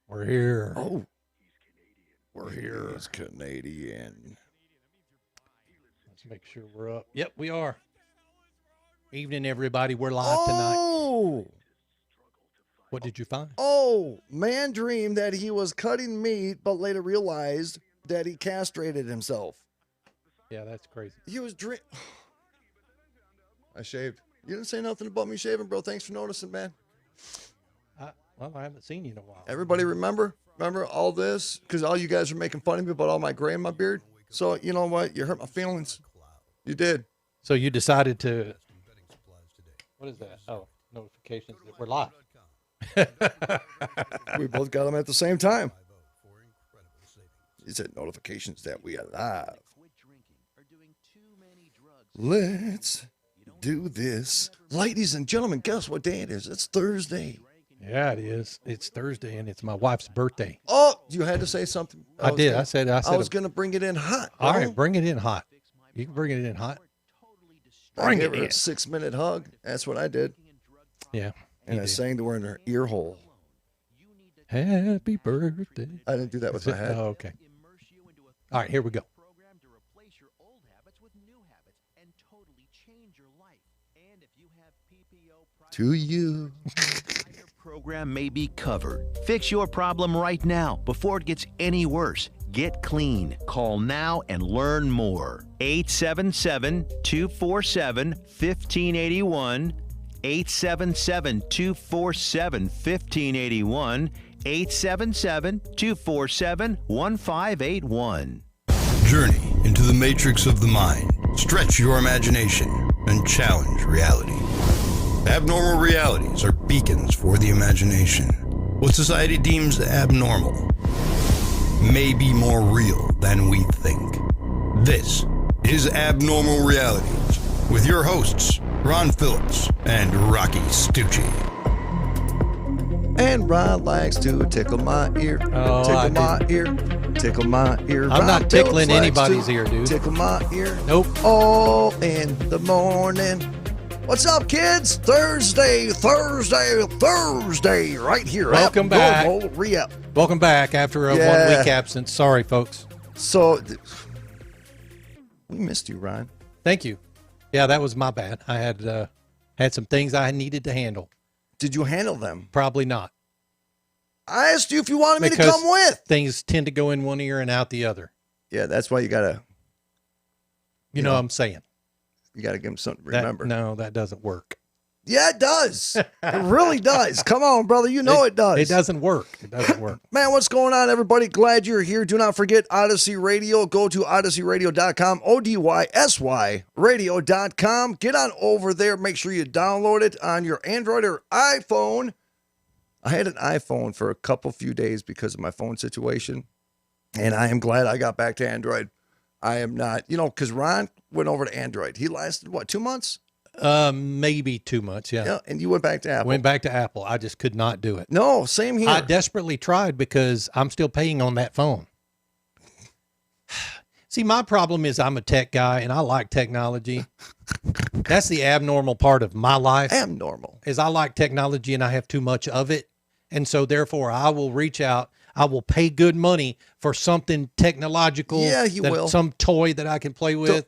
We're here. Oh, We're here. he's Canadian. Let's make sure we're up. Yep, we are. Evening, everybody. We're live tonight. Oh, What did you find? Man dreamed that he was cutting meat, but later realized that he castrated himself. Yeah, that's crazy. He was I shaved. You didn't say nothing about me shaving, bro. Thanks for noticing, man. Well, I haven't seen you in a while. Everybody remember all this? Because all you guys are making fun of me about all my gray in my beard. So, you know what? You hurt my feelings. You did. So you decided to, what is that? Oh, notifications that we're live. We both got them at the same time. He said notifications that we are live. Let's do this. Ladies and gentlemen, guess what day it is? It's Thursday. Yeah, it is. It's Thursday, and it's my wife's birthday. Oh, you had to say something. I did. I said. I was going to bring it in hot. All right, bring it in hot. You can bring it in hot. Bring it in. A 6-minute hug. That's what I did. Yeah. And I sang to her in her ear hole. Happy birthday. I didn't do that with my head. Oh, okay. All right, here we go. To you. Program may be covered. Fix your problem right now before it gets any worse. Get clean. Call now and learn more. 877-247-1581. 877-247-1581. 877-247-1581. Journey into the matrix of the mind. Stretch your imagination and challenge reality. Abnormal realities are beacons for the imagination. What society deems abnormal may be more real than we think. This is Abnormal Realities with your hosts, Ron Phillips and Rocci Stucci. And Ron likes to tickle my ear. Oh, tickle my ear. Tickle my ear. I'm Ron not Phillips tickling likes anybody's to ear, dude. Tickle my ear. Nope. Oh, in the morning. What's up, kids? Thursday, right here. Welcome back. Welcome back after a 1 week absence. Sorry, folks. So, we missed you, Ron. Thank you. Yeah, that was my bad. I had some things I needed to handle. Did you handle them? Probably not. I asked you if you wanted me to come with. Things tend to go in one ear and out the other. Yeah, that's why you got to. You know what I'm saying? You got to give them something to remember. No, that doesn't work. Yeah, it does. It really does. Come on, brother. You know it does. It doesn't work. It doesn't work. Man, what's going on, everybody? Glad you're here. Do not forget Odyssey Radio. Go to odysseyradio.com, ODYSY radio.com. Get on over there. Make sure you download it on your Android or iPhone. I had an iPhone for a few days because of my phone situation, and I am glad I got back to Android. I am not, because Ron went over to Android. He lasted, 2 months? Maybe 2 months, yeah. Yeah, and you went back to Apple. Went back to Apple. I just could not do it. No, same here. I desperately tried because I'm still paying on that phone. See, my problem is I'm a tech guy and I like technology. That's the abnormal part of my life. Abnormal. Is I like technology and I have too much of it. And so therefore I will reach out. I will pay good money for something technological. Yeah, you will. Some toy that I can play with,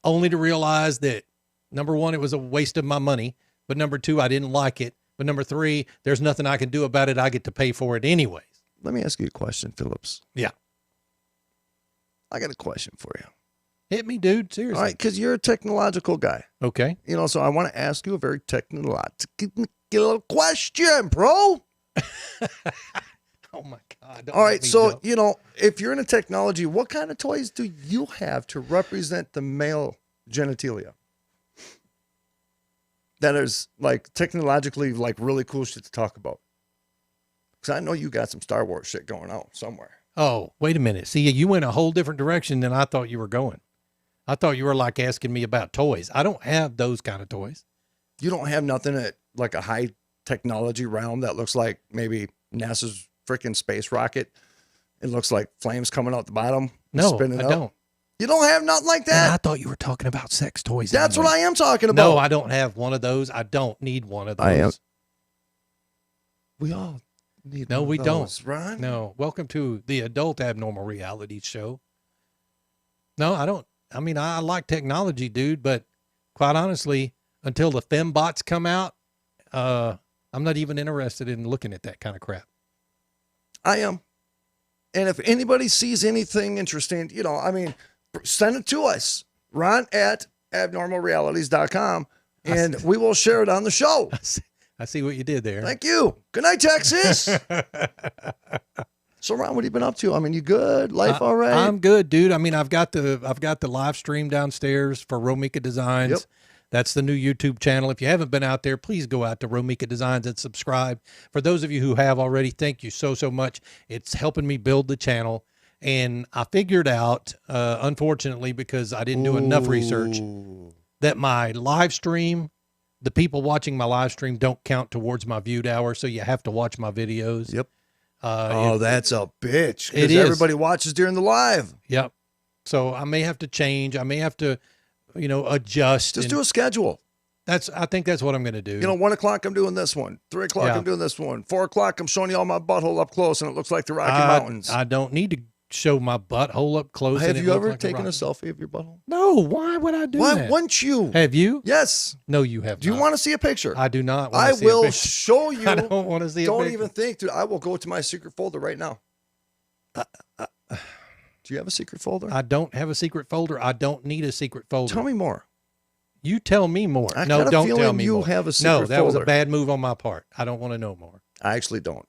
only to realize that, number one, it was a waste of my money. But number two, I didn't like it. But number three, there's nothing I can do about it. I get to pay for it anyways. Let me ask you a question, Phillips. Yeah. I got a question for you. Hit me, dude. Seriously. All right, because you're a technological guy. Okay. So I want to ask you a very technological question, bro. Oh, my God. All right, so, if you're into technology, what kind of toys do you have to represent the male genitalia? That is, technologically, really cool shit to talk about. Because I know you got some Star Wars shit going on somewhere. Oh, wait a minute. See, you went a whole different direction than I thought you were going. I thought you were, asking me about toys. I don't have those kind of toys. You don't have nothing at, a high technology realm that looks like maybe NASA's freaking space rocket? It looks like flames coming out the bottom. No, spinning I up. don't. You don't have nothing like that? Man, I thought you were talking about sex toys. That's anyway. what I am talking about. No, I don't have one of those. I don't need one of those. We all need No, one of we those, don't. Ron. No. Welcome to the Adult Abnormal Reality Show. No, I don't. I mean, I like technology, dude, but quite honestly, until the fembots come out, I'm not even interested in looking at that kind of crap. I am. And if anybody sees anything interesting, send it to us. Ron at abnormalrealities.com, and we will share it on the show. I see what you did there. Thank you. Good night, Texas. So, Ron, what have you been up to? I mean, you good? Life all right? I'm good, dude. I mean, I've got the live stream downstairs for Romika Designs. Yep. That's the new YouTube channel. If you haven't been out there, please go out to Romika Designs and subscribe. For those of you who have already, thank you so much. It's helping me build the channel. And I figured out, unfortunately, because I didn't do enough research, that my live stream, the people watching my live stream don't count towards my viewed hour. So you have to watch my videos. Yep. That's a bitch. It Because is. everybody watches during the live. Yep. So I may have to change. I may have to, adjust. Just do a schedule. I think that's what I'm going to do. 1 o'clock, I'm doing this one. 3 o'clock, Yeah. I'm doing this one. 4 o'clock, I'm showing you all my butthole up close, and it looks like the Rocky Mountains. I don't need to show my butthole up close. Have and it you look ever like taken a rock. selfie of your butthole? No. Why would I do Why that? wouldn't you? Have you? Yes. No, you have. Do you want to see a picture? I do not. I Want to see will a picture. show you. I don't want to see a Don't picture. even think, dude. I will go to my secret folder right now. Do you have a secret folder? I don't have a secret folder. I don't need a secret folder. Tell me more. You tell me more. I No, got a don't tell feeling me you more. have a No, secret that was a folder. bad move on my part. I don't want to know more. I actually don't.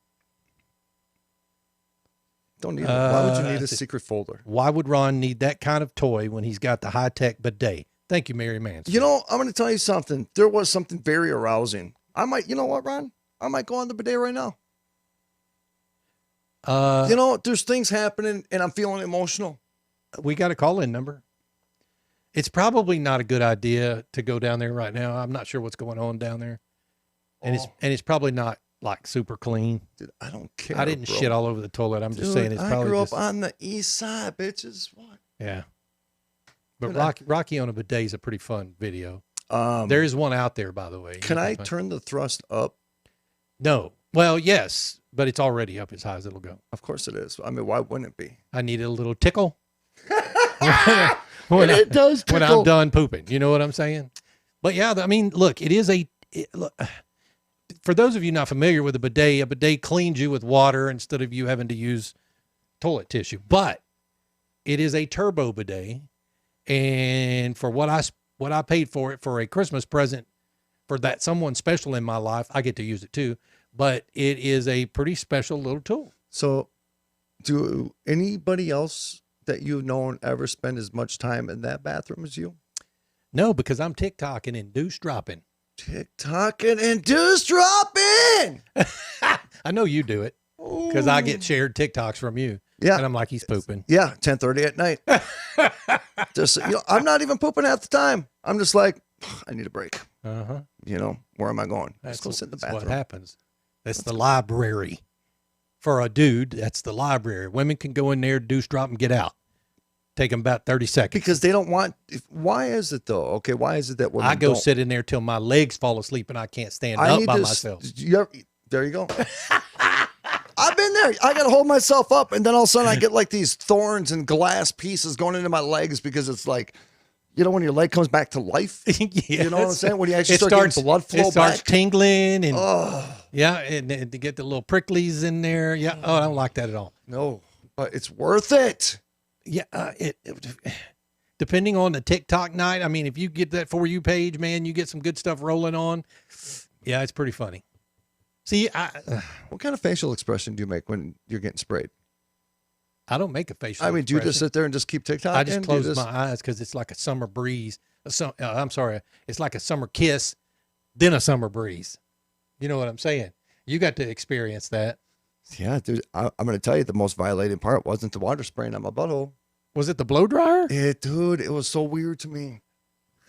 Don't need it. Why would you need a secret folder? Why would Ron need that kind of toy when he's got the high-tech bidet? Thank you, Mary Mansfield. I'm going to tell you something. There was something very arousing. I might, you know what, Ron? I might go on the bidet right now. There's things happening and I'm feeling emotional. We got a call-in number. It's probably not a good idea to go down there right now. I'm not sure what's going on down there. And it's probably not like super clean. Dude, I don't care. I didn't bro. shit all over the toilet. I'm just saying it's I probably grew just, up on the east side, bitches. What? yeah. But Dude, Rocky on a bidet is a pretty fun video. Um, There is one out there, by the way. Can I turn the thrust up? No. Well, yes, but it's already up as high as it'll go. Of course it is. I mean, why wouldn't it be? I need a little tickle. It does when tickle. I'm done pooping. You know what I'm saying? But yeah, I mean, look, it is look, for those of you not familiar with a bidet cleans you with water instead of you having to use toilet tissue. But it is a turbo bidet, and for what I paid for it for a Christmas present for that someone special in my life, I get to use it too. But it is a pretty special little tool. So, do anybody else that you've known ever spend as much time in that bathroom as you? No, because I'm TikToking and deuce dropping. TikToking and deuce dropping. I know you do it because I get shared TikToks from you. Yeah. And I'm like, he's pooping. Yeah, 10:30 at night. Just I'm not even pooping half the time. I'm just like, I need a break. Uh-huh. Where am I going? That's Let's go sit in the that's bathroom. what happens. That's the library. For a dude, that's the library. Women can go in there, deuce drop, and get out. Take them about 30 seconds. Because they don't want. Why is it though? Okay, why is it that women I go don't? sit in there till my legs fall asleep and I can't stand I up need by to. myself. There you go. I've been there. I got to hold myself up, and then all of a sudden I get like these thorns and glass pieces going into my legs because it's like, when your leg comes back to life. Yes. You know what I'm saying? When you actually start getting blood flow it starts back. tingling and Oh yeah, and to get the little pricklies in there. Yeah. Oh, I don't like that at all. no, but it's worth it. Yeah, depending on the TikTok night. I mean, if you get that For You page, man, you get some good stuff rolling on. Yeah, it's pretty funny. See, What kind of facial expression do you make when you're getting sprayed? I don't make a facial. I mean, do you just expression. sit there and just keep TikTok? I just close my eyes because it's like a summer breeze. I'm sorry, it's like a summer kiss, then a summer breeze. You know what I'm saying? You got to experience that. Yeah, dude. I'm going to tell you the most violating part wasn't the water spraying on my butthole. Was it the blow dryer? Dude, it was so weird to me.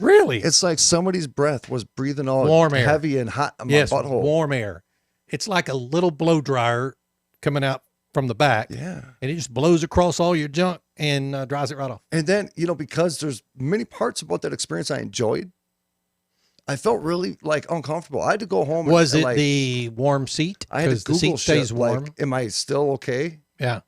Really? It's like somebody's breath was breathing all Warm air. heavy and hot on my Yes, butthole. warm air. It's like a little blow dryer coming out from the back. Yeah. And it just blows across all your junk and dries it right off. And then, because there's many parts about that experience I enjoyed. I felt really like uncomfortable. I had to go home. Was and, it like, the warm seat? I had to Because the Google seat stays shit, warm. like, am I still okay? Yeah.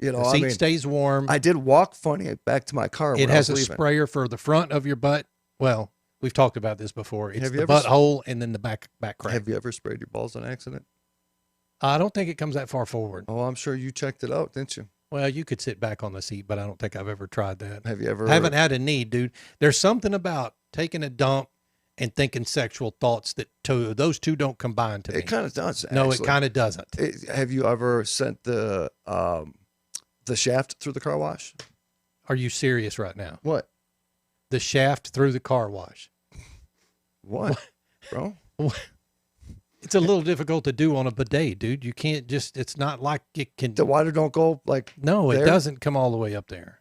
You know, The seat stays warm. I did walk funny back to my car. It when has I a was leaving. sprayer for the front of your butt. Well, we've talked about this before. It's Have you the ever butthole and then the back crack. Have you ever sprayed your balls on accident? I don't think it comes that far forward. Oh, I'm sure you checked it out, didn't you? Well, you could sit back on the seat, but I don't think I've ever tried that. Have you ever? I haven't had a need, dude. There's something about taking a dump and thinking sexual thoughts that those two don't combine to me. It kind of does. No, it actually. kind of doesn't. Have you ever sent the shaft through the car wash? Are you serious right now? What? The shaft through the car wash. What, bro? It's a little difficult to do on a bidet, dude. You can't just, it's not like it can. The water don't go like. No, there? it doesn't come all the way up there.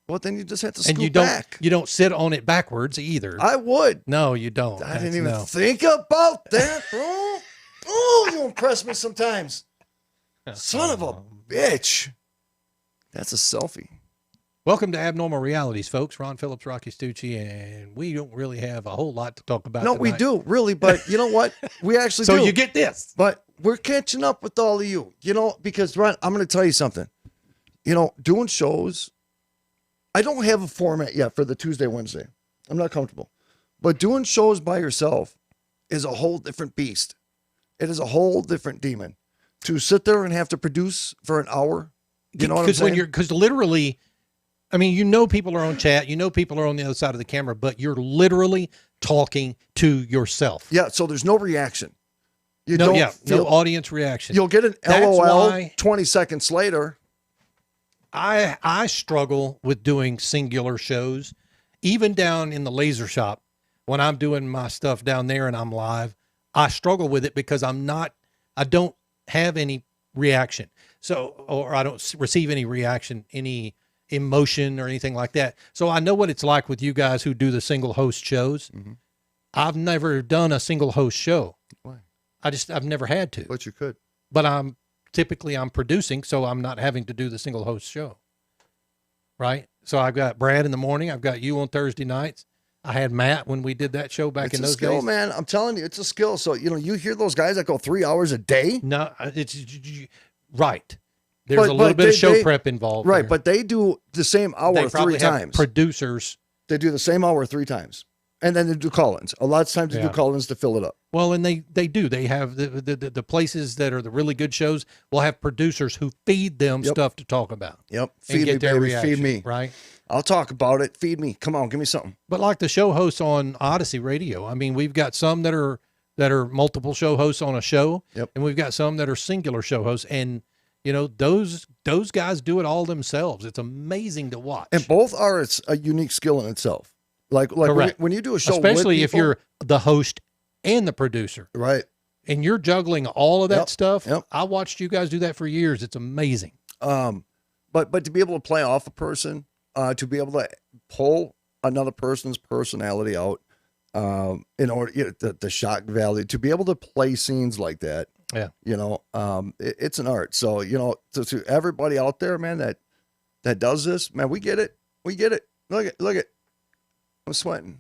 Well, then you just have to scoot And you back. don't sit on it backwards either. I would. No, you don't. I didn't even think about that, bro. Oh, you impress me sometimes. Son of a bitch. That's a selfie. Welcome to Abnormal Realities, folks. Ron Phillips, Rocci, Stucci, and we don't really have a whole lot to talk about No, tonight. we do, really, but you know what? We actually So do. you get this. But we're catching up with all of you, you know, because, Ron, I'm going to tell you something. You know, doing shows, I don't have a format yet for the Tuesday, Wednesday. I'm not comfortable. But doing shows by yourself is a whole different beast. It is a whole different demon. To sit there and have to produce for an hour, you know what I'm saying? Because literally, I mean, you know people are on chat, you know people are on the other side of the camera, but you're literally talking to yourself. Yeah, so there's no reaction. You No, don't yeah, feel, no audience reaction. You'll get an That's LOL why 20 seconds later. I struggle with doing singular shows, even down in the laser shop when I'm doing my stuff down there and I'm live. I struggle with it because I don't have any reaction. So, or I don't receive any reaction, any emotion or anything like that. So I know what it's like with you guys who do the single host shows. Mm-hmm. I've never done a single host show. Why? I've never had to, But you could. but I'm producing, so I'm not having to do the single host show. Right. So I've got Brad in the morning. I've got you on Thursday nights. I had Matt when we did that show back in those skill, days. man. I'm telling you, it's a skill. So, you know, you hear those guys that go 3 hours a day. No, it's right. There's a little bit of show prep involved. Right. there. But they do the same hour They probably 3 have times. producers. They do the same hour 3 times. And then they do call-ins. A lot of times they do call-ins to fill it up. Well, and they do. They have the places that are the really good shows will have producers who feed them stuff to talk about. Yep. And Feed me, get their baby. reaction, Feed me. right? I'll talk about it. Feed me. Come on, give me something. But like the show hosts on Odyssey Radio, I mean, we've got some that are multiple show hosts on a show, and we've got some that are singular show hosts, and you know those guys do it all themselves. It's amazing to watch. And both are a unique skill in itself. Like when you do a show, especially with if people, you're the host and the producer, right, and you're juggling all of that stuff. Yep. I watched you guys do that for years. It's amazing. But to be able to play off a person, to be able to pull another person's personality out, in order the shock value, to be able to play scenes like that, you know, it's an art. So you know, to everybody out there, man, that does this, man, we get it. Look at. I'm sweating.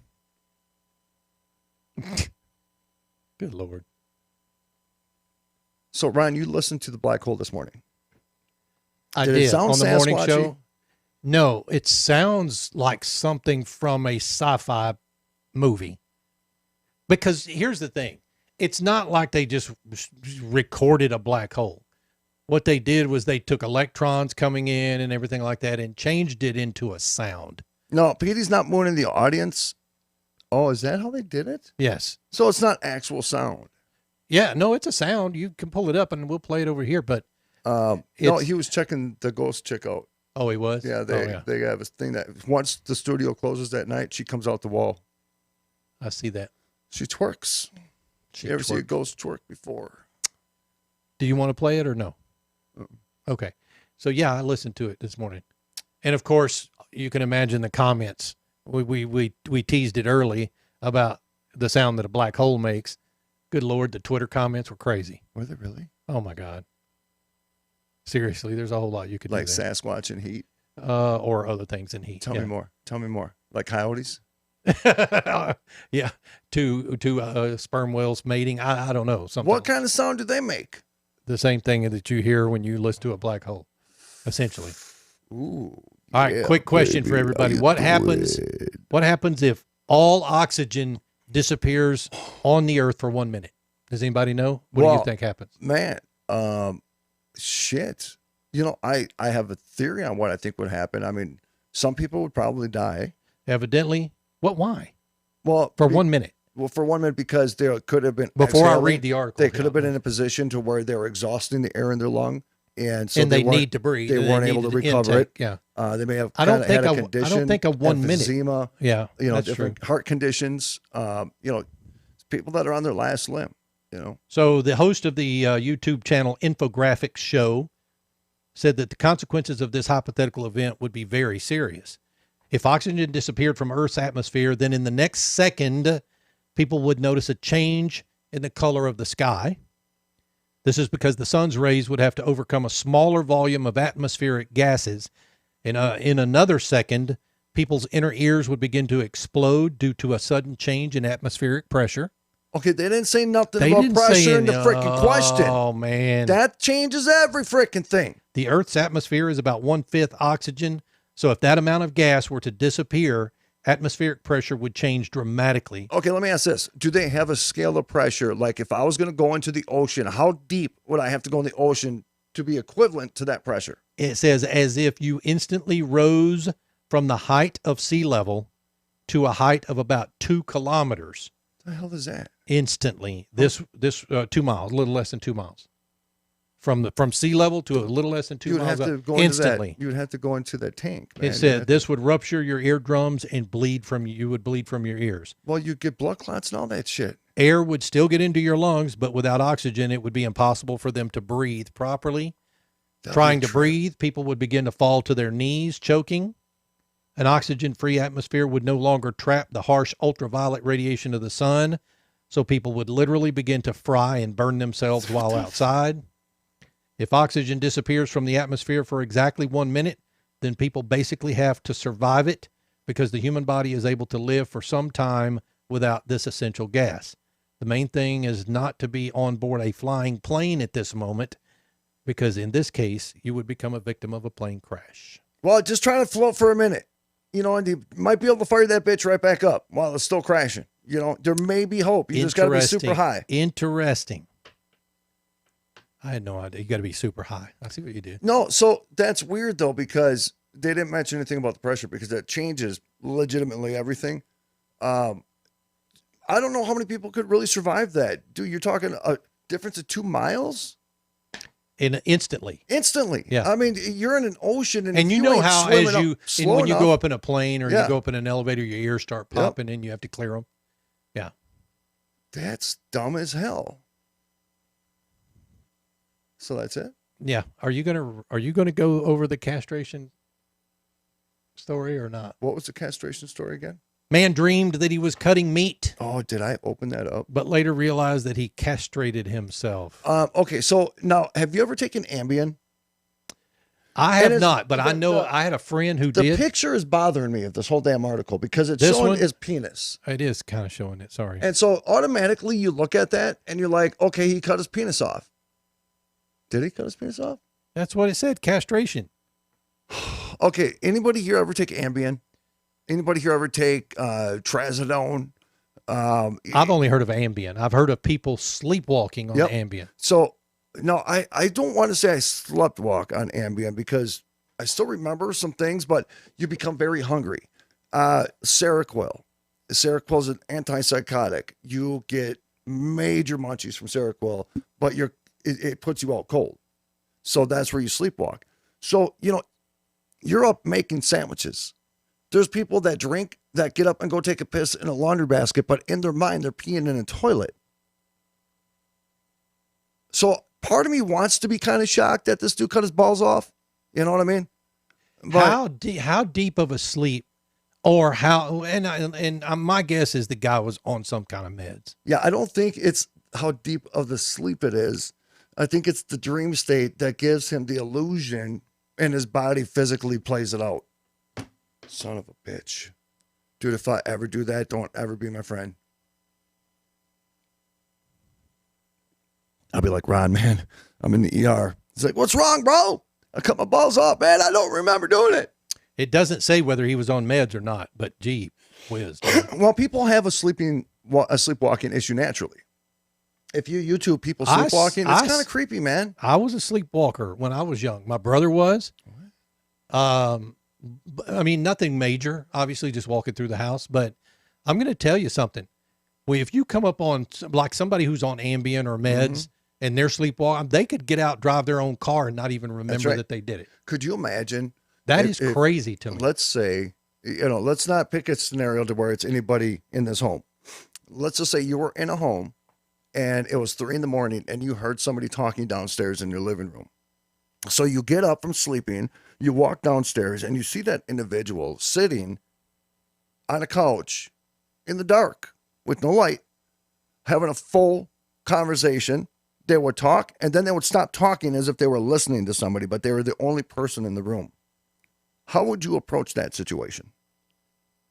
Good Lord. So Ryan, you listened to the Black Hole this morning. I Did did it sound on the morning Sasquatchy? show. No, it sounds like something from a sci-fi movie. Because here's the thing. It's not like they just recorded a black hole. What they did was they took electrons coming in and everything like that and changed it into a sound. No, Petey's not mooning the audience. Oh, is that how they did it? Yes. So it's not actual sound. Yeah, no, it's a sound. You can pull it up and we'll play it over here. But No, he was checking the ghost chick out. Oh, he was? Yeah, they have a thing that once the studio closes that night, she comes out the wall. I see that. She twerks. You ever see a ghost twerk before? Do you want to play it or no? Okay. So yeah, I listened to it this morning. And of course, you can imagine the comments. We teased it early about the sound that a black hole makes. Good Lord, the Twitter comments were crazy. Were they really? Oh my God. Seriously, there's a whole lot you could like do there. Sasquatch and heat, or other things in heat. Tell me more. Like coyotes. Yeah, to sperm whales mating. I don't know, something. What kind of sound do they make? The same thing that you hear when you listen to a black hole, essentially. Ooh. All right, quick question for everybody. What happens if all oxygen disappears on the earth for 1 minute? Does anybody know? What do you think happens? Man, shit. You know, I have a theory on what I think would happen. I mean, some people would probably die. Evidently. Why? Well, For 1 minute. Well, for 1 minute, because there could have been Before I read the article. They could have been in a position to where they were exhausting the air in their lung, and so they need to breathe. They weren't able to recover it. Yeah. They may have I don't had a think condition. I don't think a 1 minute. Emphysema, Yeah. That's different true. heart conditions. People that are on their last limb. So the host of the YouTube channel Infographics Show said that the consequences of this hypothetical event would be very serious. If oxygen disappeared from Earth's atmosphere, then in the next second, people would notice a change in the color of the sky. This is because the sun's rays would have to overcome a smaller volume of atmospheric gases. And in another second, people's inner ears would begin to explode due to a sudden change in atmospheric pressure. Okay, they didn't say nothing about pressure in the freaking question. Oh, man. That changes every freaking thing. The Earth's atmosphere is about 1/5 oxygen. So if that amount of gas were to disappear, atmospheric pressure would change dramatically. Okay, let me ask this. Do they have a scale of pressure? Like if I was going to go into the ocean, how deep would I have to go in the ocean to be equivalent to that pressure? It says as if you instantly rose from the height of sea level to a height of about 2 kilometers. What the hell is that? Instantly. This 2 miles, a little less than 2 miles. From sea level to a little less than 2 miles instantly. You would have to go into that tank. Man. It said this would rupture your eardrums and you would bleed from your ears. Well, you get blood clots and all that shit. Air would still get into your lungs, but without oxygen, it would be impossible for them to breathe properly. Trying to breathe, people would begin to fall to their knees, choking. An oxygen-free atmosphere would no longer trap the harsh ultraviolet radiation of the sun, so people would literally begin to fry and burn themselves while outside. If oxygen disappears from the atmosphere for exactly 1 minute, then people basically have to survive it because the human body is able to live for some time without this essential gas. The main thing is not to be on board a flying plane at this moment, because in this case, you would become a victim of a plane crash. Well, just try to float for a minute, and you might be able to fire that bitch right back up while it's still crashing. There may be hope. You just got to be super high. Interesting. I had no idea. You got to be super high. I see what you did. No, so that's weird though, because they didn't mention anything about the pressure, because that changes legitimately everything. I don't know how many people could really survive that. Dude, you're talking a difference of 2 miles? Instantly. Yeah. I mean, you're in an ocean, and you know how as when you go up in a plane or Yeah. you go up in an elevator, your ears start popping and you have to clear them. Yeah. That's dumb as hell. So that's it? Yeah. Are you gonna go over the castration story or not? What was the castration story again? Man dreamed that he was cutting meat. Oh, did I open that up? But later realized that he castrated himself. Okay, so now, have you ever taken Ambien? I have not, but I know I had a friend who did. The picture is bothering me of this whole damn article because it's showing his penis. It is kind of showing it, sorry. And so automatically you look at that and you're like, okay, he cut his penis off. Did he cut his penis off? That's what it said, castration. Okay, anybody here ever take Ambien? Anybody here ever take Trazodone? I've only heard of Ambien. I've heard of people sleepwalking on Ambien. So, no, I don't want to say I slept walk on Ambien because I still remember some things, but you become very hungry. Seroquel. Seroquel is an antipsychotic. You get major munchies from Seroquel, but it puts you out cold. So that's where you sleepwalk. So, you're up making sandwiches. There's people that drink that get up and go take a piss in a laundry basket, but in their mind, they're peeing in a toilet. So part of me wants to be kind of shocked that this dude cut his balls off. You know what I mean? But how deep of a sleep, or how? And my guess is the guy was on some kind of meds. Yeah, I don't think it's how deep of the sleep it is. I think it's the dream state that gives him the illusion, and his body physically plays it out. Son of a bitch. Dude, if I ever do that, don't ever be my friend. I'll be like, Ron, man, I'm in the ER. He's like, what's wrong, bro? I cut my balls off, man. I don't remember doing it. It doesn't say whether he was on meds or not, but gee whiz. Well, people have a sleepwalking issue naturally. If you YouTube people sleepwalking, it's kind of creepy, man. I was a sleepwalker when I was young. My brother was. I mean, nothing major, obviously just walking through the house, but I'm going to tell you something. Well, if you come up on like somebody who's on Ambien or meds and they're sleepwalking, they could get out, drive their own car and not even remember that they did it. Could you imagine? That is crazy to me. Let's say, let's not pick a scenario to where it's anybody in this home. Let's just say you were in a home and it was 3 a.m. and you heard somebody talking downstairs in your living room. So you get up from sleeping, you walk downstairs and you see that individual sitting on a couch in the dark with no light, having a full conversation. They would talk and then they would stop talking as if they were listening to somebody, but they were the only person in the room. How would you approach that situation?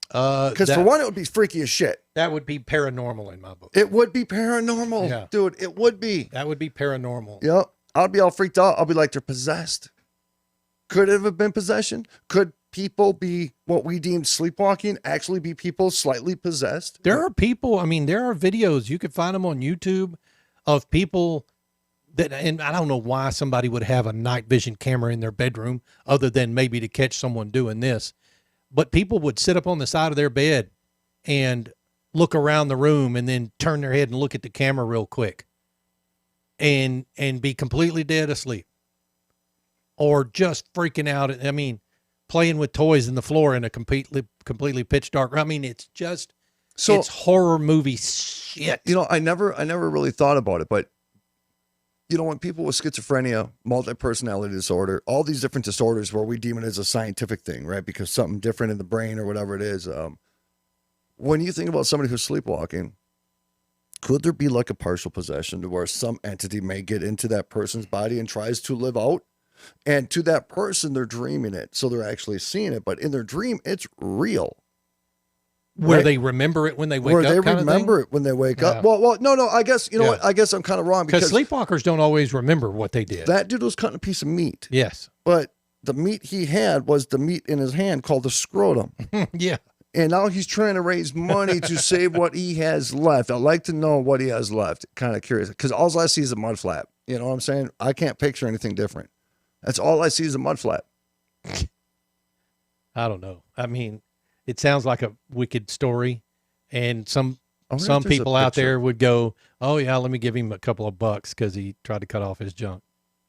Because for one, it would be freaky as shit. That would be paranormal in my book. It would be paranormal, dude. It would be. That would be paranormal. Yep. I'd be all freaked out. I'll be like, they're possessed. Could it have been possession? Could people be what we deem sleepwalking actually be people slightly possessed? There are people, I mean, there are videos, you could find them on YouTube of people that, and I don't know why somebody would have a night vision camera in their bedroom other than maybe to catch someone doing this. But people would sit up on the side of their bed and look around the room and then turn their head and look at the camera real quick and be completely dead asleep or just freaking out. I mean, playing with toys in the floor in a completely pitch dark. I mean, it's just, it's horror movie shit. I never really thought about it, but when people with schizophrenia, multi-personality disorder, all these different disorders where we deem it as a scientific thing, right? Because something different in the brain or whatever it is. When you think about somebody who's sleepwalking, could there be like a partial possession to where some entity may get into that person's body and tries to live out? And to that person, they're dreaming it. So they're actually seeing it. But in their dream, it's real. Where they remember it when they wake up. Where they remember it when they wake up. Well, no. I guess what? I guess I'm kind of wrong because sleepwalkers don't always remember what they did. That dude was cutting a piece of meat. Yes, but the meat he had was the meat in his hand called the scrotum. Yeah, and now he's trying to raise money to save what he has left. I'd like to know what he has left. Kind of curious because all I see is a mud flap. You know what I'm saying? I can't picture anything different. That's all I see is a mud flap. I don't know. I mean, it sounds like a wicked story. And some people out there would go, oh, yeah, let me give him a couple of bucks because he tried to cut off his junk.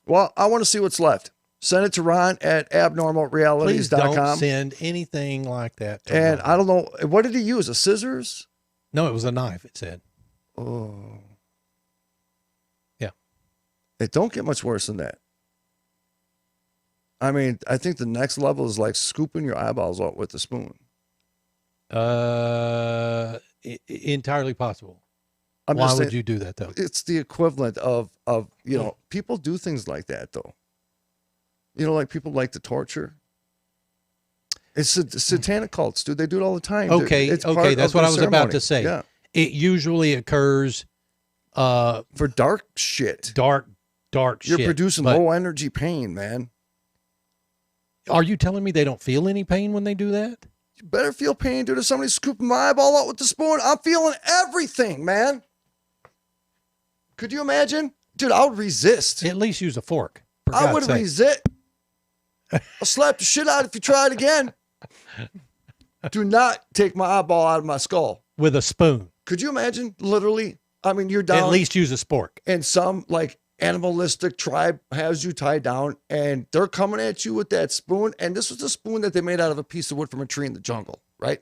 Well, I want to see what's left. Send it to Ron at abnormalrealities.com. Please don't send anything like that to And Ron. I don't know, what did he use? A scissors? No, it was a knife, it said. Oh. Yeah. It don't get much worse than that. I mean, I think the next level is like scooping your eyeballs out with a spoon. Entirely possible. Why saying, would you do that though? It's the equivalent of people do things like that though. Like people like to torture. It's satanic cults, dude. They do it all the time. Okay, that's what I was about to say. Yeah. It usually occurs for dark shit. Dark shit. You're producing low energy pain, man. Are you telling me they don't feel any pain when they do that? You better feel pain, dude. If somebody's scooping my eyeball out with the spoon, I'm feeling everything, man. Could you imagine? Dude, I would resist. At least use a fork. I would resist. I'll slap the shit out if you try it again. Do not take my eyeball out of my skull. With a spoon. Could you imagine? Literally, I mean, you're down. At least use a spork. And some animalistic tribe has you tied down and they're coming at you with that spoon. And this was a spoon that they made out of a piece of wood from a tree in the jungle, right?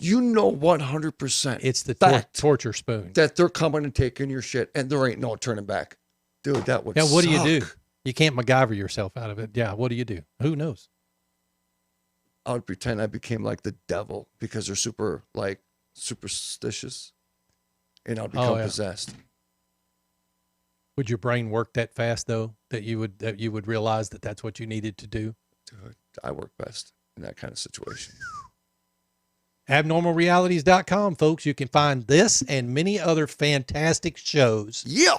100%. It's the torture spoon. That they're coming and taking your shit and there ain't no turning back. Dude, that would suck. What do you do? You can't MacGyver yourself out of it. Yeah, what do you do? Who knows? I would pretend I became like the devil because they're super superstitious and I'll become possessed. Would your brain work that fast though that you would realize that that's what you needed to do? Dude, I work best in that kind of situation. Abnormalrealities.com, folks. You can find this and many other fantastic shows. Yeah.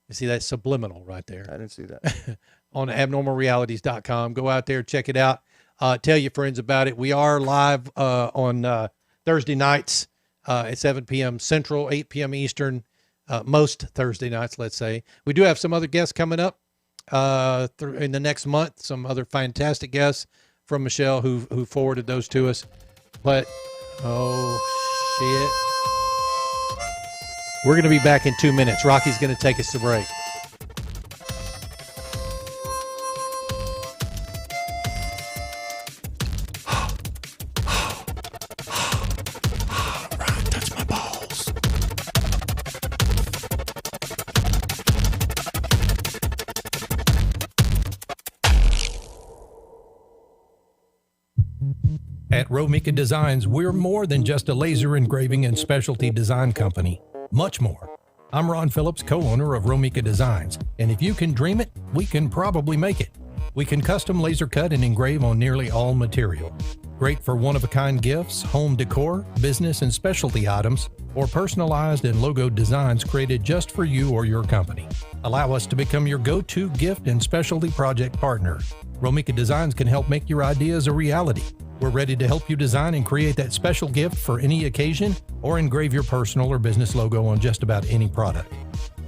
You see that subliminal right there. I didn't see that. On abnormalrealities.com. Go out there, check it out. Tell your friends about it. We are live on Thursday nights at 7 p.m. Central, 8 p.m. Eastern, most Thursday nights, let's say. We do have some other guests coming up in the next month, some other fantastic guests from Michelle who forwarded those to us. But, oh, shit. We're going to be back in 2 minutes. Rocky's going to take us to break. At Romika Designs, we're more than just a laser engraving and specialty design company. Much more. I'm Ron Phillips, co-owner of Romika Designs, and if you can dream it, we can probably make it. We can custom laser cut and engrave on nearly all material. Great for one-of-a-kind gifts, home decor, business and specialty items, or personalized and logo designs created just for you or your company. Allow us to become your go-to gift and specialty project partner. Romika Designs can help make your ideas a reality. We're ready to help you design and create that special gift for any occasion or engrave your personal or business logo on just about any product.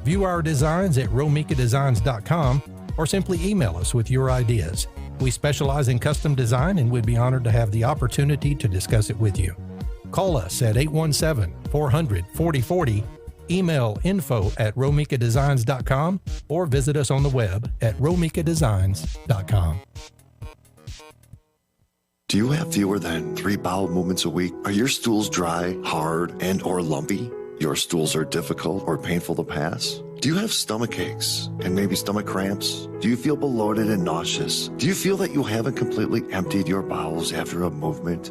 View our designs at romikadesigns.com or simply email us with your ideas. We specialize in custom design and we'd be honored to have the opportunity to discuss it with you. Call us at 817-400-4040, email info@romikadesigns.com, or visit us on the web at romikadesigns.com. Do you have fewer than 3 bowel movements a week? Are your stools dry, hard, and or lumpy? Your stools are difficult or painful to pass? Do you have stomach aches and maybe stomach cramps? Do you feel bloated and nauseous? Do you feel that you haven't completely emptied your bowels after a movement?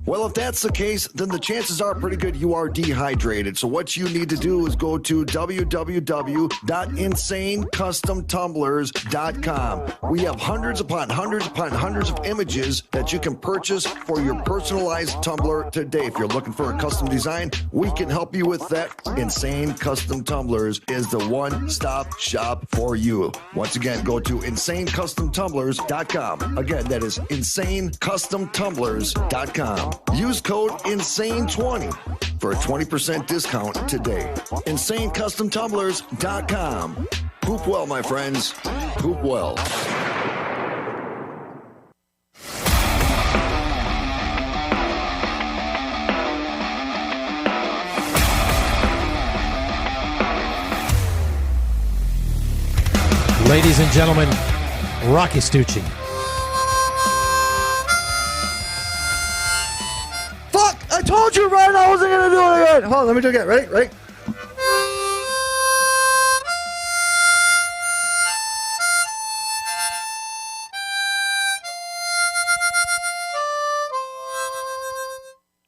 Well, if that's the case, then the chances are pretty good you are dehydrated. So what you need to do is go to www.insanecustomtumblers.com. We have hundreds upon hundreds upon hundreds of images that you can purchase for your personalized tumbler today. If you're looking for a custom design, we can help you with that. Insane Custom Tumblers is the one-stop shop for you. Once again, go to insanecustomtumblers.com. Again, that is insanecustomtumblers.com. Use code INSANE20 for a 20% discount today. InsaneCustomTumblers.com. Poop well, my friends. Poop well. Ladies and gentlemen, Rocky Stucci. I told you, Ryan, I wasn't going to do it again. Hold on, let me do it again. Ready? Ready?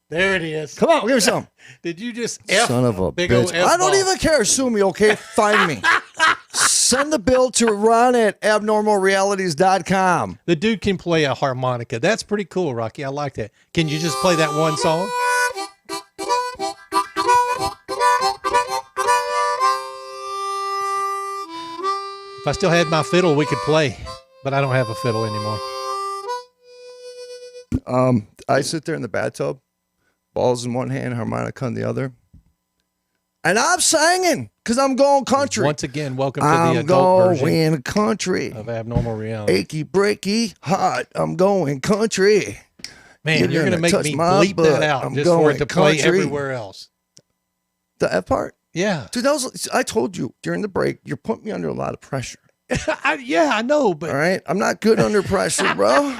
There it is. Come on, give me some. Did you just Son of a big old bitch. I don't F-ball? even care. Sue me, okay? Find me. Send the bill to Ron at abnormalrealities.com. The dude can play a harmonica. That's pretty cool, Rocky. I like that. Can you just play that one song? If I still had my fiddle, we could play, but I don't have a fiddle anymore. I sit there in the bathtub, balls in one hand, harmonica in the other, and I'm singing because I'm going country. Once again, welcome to I'm the adult version going country. of Abnormal Reality. Achy, breaky, hot. I'm going country. Man, you're going to make touch me my bleep butt. that out I'm just for it to going play country. everywhere else. The F part? Yeah. Dude, I told you during the break, you're putting me under a lot of pressure. I know, but All right? I'm not good under pressure, bro.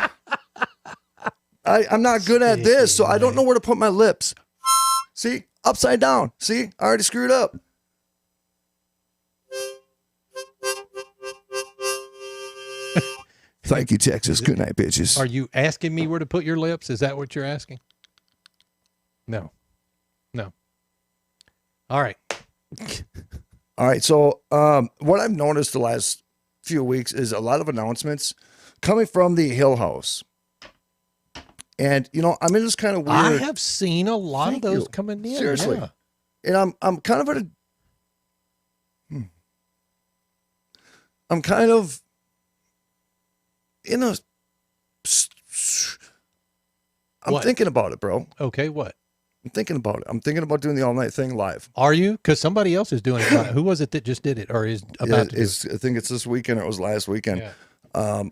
I'm not good at this, so I don't know where to put my lips. See? Upside down. See? I already screwed up. Thank you, Texas. Good night, bitches. are you asking me where to put your lips? Is that what you're asking? No. All right. All right. So what I've noticed the last few weeks is a lot of announcements coming from the Hill House. And I'm in this kind of weird. I have seen a lot Thank of those you. coming in. Seriously. Yeah. And I'm kind of at a. I'm kind of in a. I'm What? thinking about it, bro. Okay, what? I'm thinking about it. I'm thinking about doing the all night thing live. Are you? Because somebody else is doing it. Right. Who was it that just did it or is about to do it? I think it's this weekend or it was last weekend. Yeah.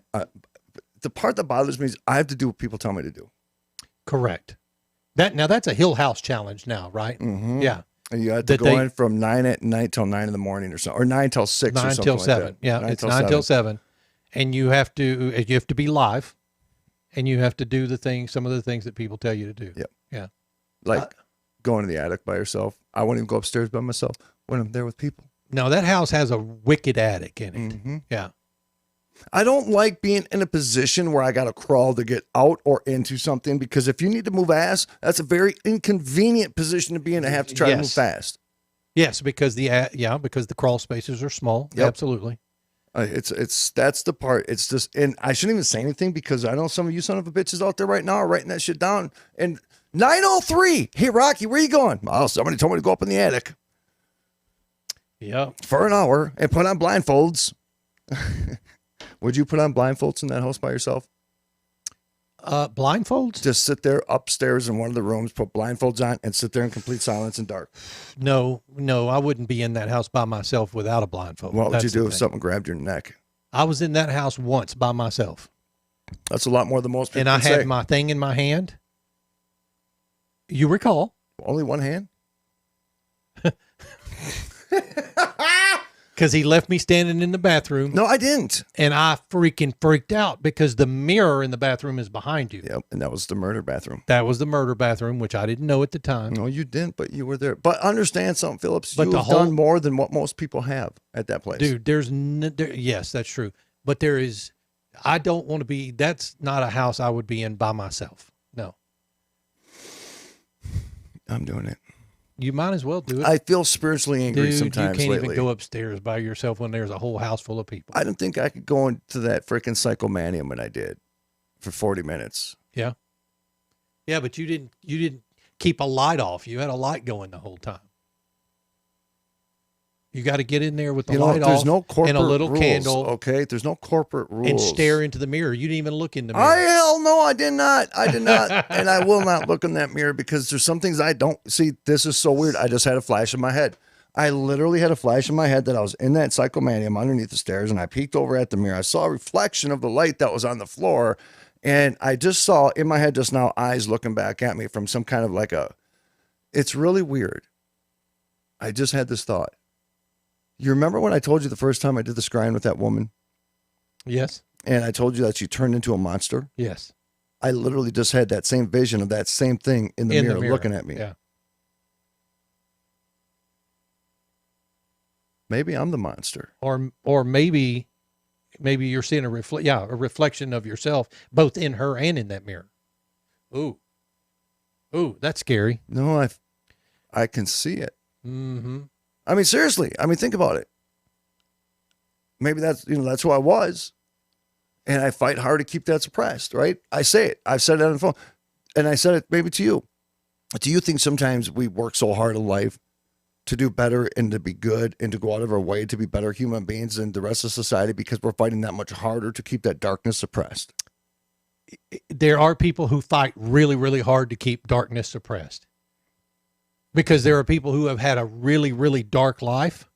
The part that bothers me is I have to do what people tell me to do. Correct. That's a Hill House challenge now, right? Mm-hmm. Yeah. And you have to go in from 9 at night till 9 in the morning or something, or 9 till 6 or 9 something till like 7. that. Yeah, it's 9 till 7. And you have to be live and you have to do some of the things that people tell you to do. Yep. Yeah. Like going to the attic by yourself. I wouldn't even go upstairs by myself when I'm there with people. No, that house has a wicked attic in it. Mm-hmm. Yeah. I don't like being in a position where I got to crawl to get out or into something, because if you need to move ass, that's a very inconvenient position to be in to have to try to move fast. Yes, because the crawl spaces are small. Yep. Absolutely. That's the part. It's just, and I shouldn't even say anything because I know some of you son of a bitches out there right now are writing that shit down. And 9:03, hey Rocky, where you going? Oh, somebody told me to go up in the attic. Yeah. For an hour and put on blindfolds. Would you put on blindfolds in that house by yourself? Blindfolds? Just sit there upstairs in one of the rooms, put blindfolds on, and sit there in complete silence and dark. No, I wouldn't be in that house by myself without a blindfold. What would That's you do the if thing. something grabbed your neck? I was in that house once by myself. That's a lot more than most people And I can had say. my thing in my hand. You recall? Only one hand? Because he left me standing in the bathroom. No, I didn't. And I freaking freaked out because the mirror in the bathroom is behind you. Yep, and that was the murder bathroom. That was the murder bathroom, which I didn't know at the time. No, you didn't, but you were there. But understand something, Phillips. But You've done more than what most people have at that place. Dude, yes, that's true. But I don't want to be, that's not a house I would be in by myself. No. I'm doing it. You might as well do it. I feel spiritually angry Dude, sometimes you can't lately. even go upstairs by yourself when there's a whole house full of people. I didn't think I could go into that freaking psychomanium when I did for 40 minutes. Yeah. Yeah, but you didn't keep a light off. You had a light going the whole time. You got to get in there with the light there's off no corporate and a little rules, candle. Okay, there's no corporate rules. And stare into the mirror. You didn't even look in the mirror. Hell no, I did not. I did not. And I will not look in that mirror because there's some things I don't see. This is so weird. I just had a flash in my head. I literally had a flash in my head that I was in that psychomanium underneath the stairs, and I peeked over at the mirror. I saw a reflection of the light that was on the floor, and I just saw in my head just now eyes looking back at me from some kind of it's really weird. I just had this thought. You remember when I told you the first time I did the scrying with that woman? Yes. And I told you that she turned into a monster? Yes. I literally just had that same vision of that same thing in the mirror looking at me. Yeah. Maybe I'm the monster. Or maybe you're seeing a reflection of yourself both in her and in that mirror. Ooh, that's scary. No, I can see it. Mm-hmm. I mean, seriously. I mean, think about it. Maybe that's who I was. And I fight hard to keep that suppressed, right? I say it. I've said it on the phone. And I said it maybe to you. Do you think sometimes we work so hard in life to do better and to be good and to go out of our way to be better human beings than the rest of society because we're fighting that much harder to keep that darkness suppressed? There are people who fight really, really hard to keep darkness suppressed. Because there are people who have had a really, really dark life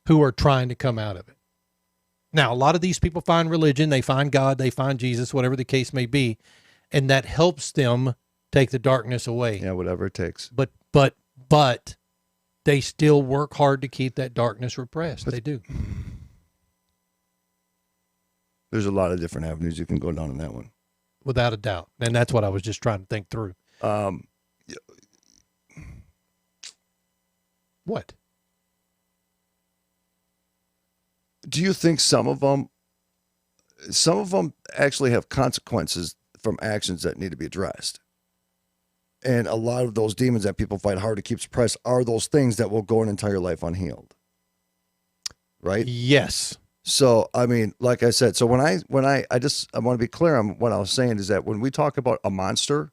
who are trying to come out of it. Now, a lot of these people find religion, they find God, they find Jesus, whatever the case may be, and that helps them take the darkness away. Yeah, whatever it takes. But they still work hard to keep that darkness repressed. They do. There's a lot of different avenues you can go down in that one. Without a doubt. And that's what I was just trying to think through. What? Do you think some of them actually have consequences from actions that need to be addressed? And a lot of those demons that people fight hard to keep suppressed are those things that will go an entire life unhealed. Right? Yes. So, I mean, like I said, so I want to be clear on what I was saying is that when we talk about a monster,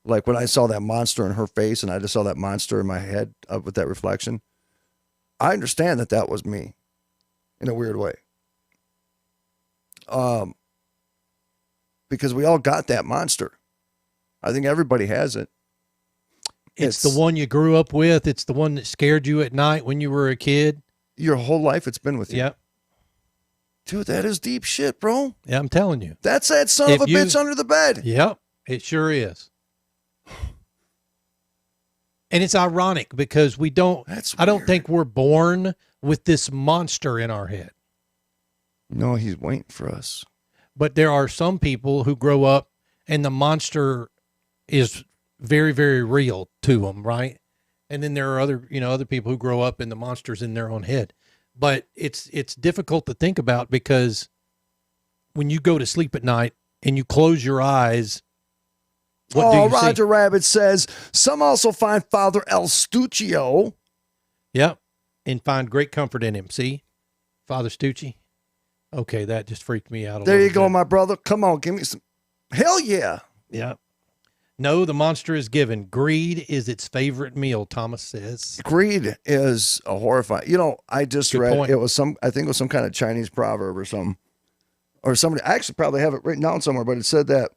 like when I saw that monster in her face and I just saw that monster in my head with that reflection, I understand that that was me in a weird way. Because we all got that monster. I think everybody has it. It's the one you grew up with. It's the one that scared you at night when you were a kid. Your whole life it's been with you. Yep. Dude, that is deep shit, bro. Yeah, I'm telling you. That's that son of a bitch under the bed. Yep, it sure is. And it's ironic because I don't think we're born with this monster in our head. No, he's waiting for us. But there are some people who grow up and the monster is very, very real to them, right? And then there are other people who grow up and the monster's in their own head. But it's difficult to think about because when you go to sleep at night and you close your eyes, what do you Roger see? Rabbit says, some also find Father El Stuccio. Yep, and find great comfort in him. See? Father Stucci? Okay, that just freaked me out a There little you go, bit. my brother. Come on, give me some. Hell yeah. Yeah. No, the monster is given. Greed is its favorite meal, Thomas says. Greed is a horrifying. I just Good read point. it was I think it was some kind of Chinese proverb or something. Or somebody, I actually probably have it written down somewhere, but it said that